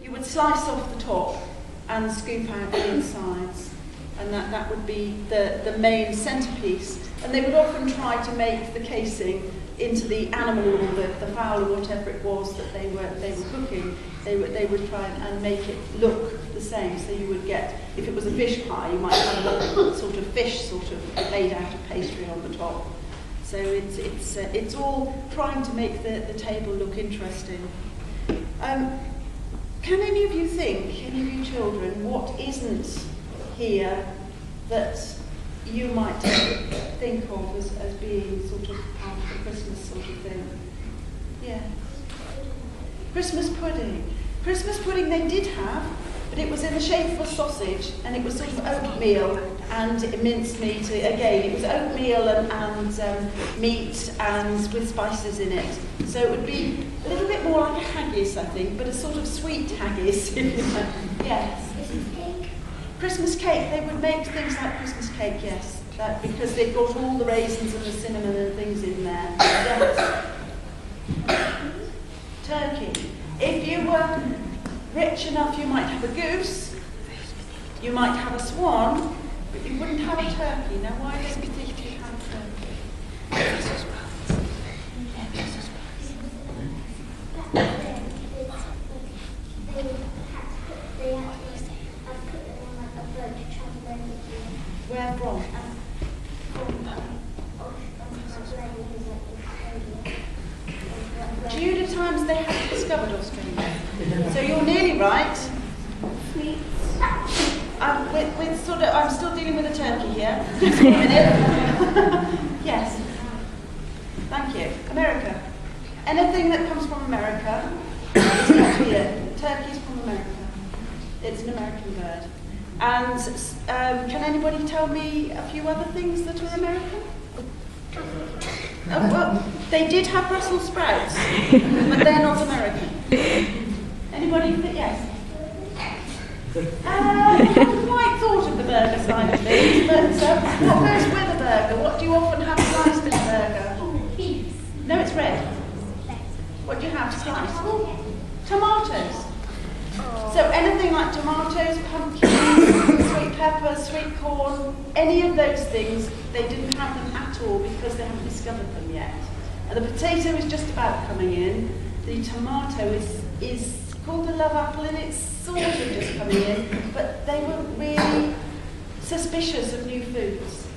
you would slice off the top and scoop out the insides, and that would be the main centrepiece. And they would often try to make the casing into the animal or the fowl or whatever it was that they were cooking. They would try and make it look the same. So you would get, if it was a fish pie, you might have a little sort of fish made out of pastry on the top. So it's all trying to make the table look interesting. Can any of you think, any of you children, what isn't here that you might think of as being sort of part of the Christmas sort of thing? Yeah. Christmas pudding. Christmas pudding they did have, but it was in the shape of a sausage, and it was sort of oatmeal and minced meat. Again, it was oatmeal and meat and with spices in it. So it would be a little bit more like a haggis, I think, but a sort of sweet haggis. Yes. Christmas cake, they would make things like Christmas cake, yes, because they've got all the raisins and the cinnamon and things in there. Yes. Turkey. If you were rich enough, you might have a goose, you might have a swan, but you wouldn't have a turkey. Now, why don't you think you'd have a turkey? Where from? Tudor times they hadn't discovered Australia. So you're nearly right. I'm still dealing with a turkey here. Just a minute. Yes. Thank you. America. Anything that comes from America is not here. Turkey's from America. It's an American bird. And can anybody tell me a few other things that are American? Well, they did have Brussels sprouts, but they're not American. Anybody? Yes. I haven't quite thought of the burger side of things, but what goes with a burger? What do you often have sliced in a burger? No, it's red. What do you have sliced? Tomatoes. So anything like tomatoes, pumpkins, sweet peppers, sweet corn, any of those things, they didn't have them at all because they haven't discovered them yet. And the potato is just about coming in. The tomato is called the love apple, and it's sort of just coming in, but they were really suspicious of new foods.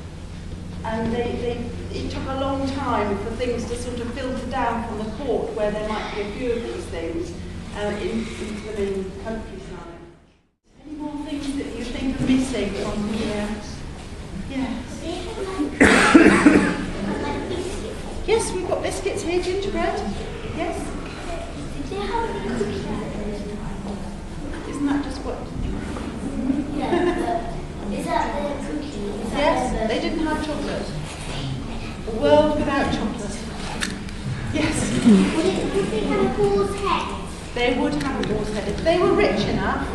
And it took a long time for things to sort of filter down from the court where there might be a few of these things into the main countryside. Any more things that you think are missing from here? Yes. Yes, we've got biscuits here, gingerbread. Yes. Isn't that just what? Is that the cookie? Yes, they didn't have chocolate. A world without chocolate. Yes. Would they have a boar's head? They would have a boar's head. If they were rich enough,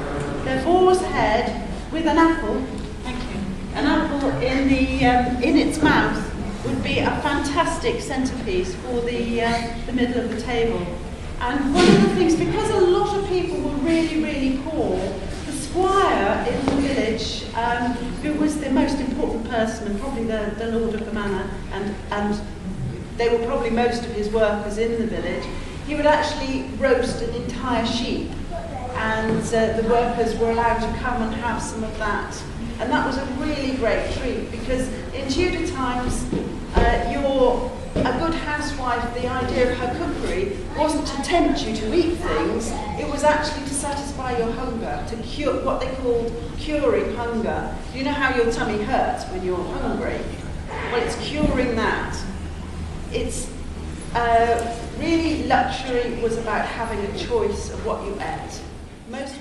their boar's head with an apple, thank you, an apple in its mouth would be a fantastic centrepiece for the middle of the table. And one of the things, because a lot of people were really, really poor, the squire in the village, who was the most important person and probably the lord of the manor, and they were probably most of his workers in the village, he would actually roast an entire sheep, and the workers were allowed to come and have some of that. And that was a really great treat, because in Tudor times, you're a good housewife, the idea of her cookery wasn't to tempt you to eat things, it was actually to satisfy your hunger, to cure what they called curing hunger. You know how your tummy hurts when you're hungry? Well, it's curing that. It's really luxury was about having a choice of what you ate. Most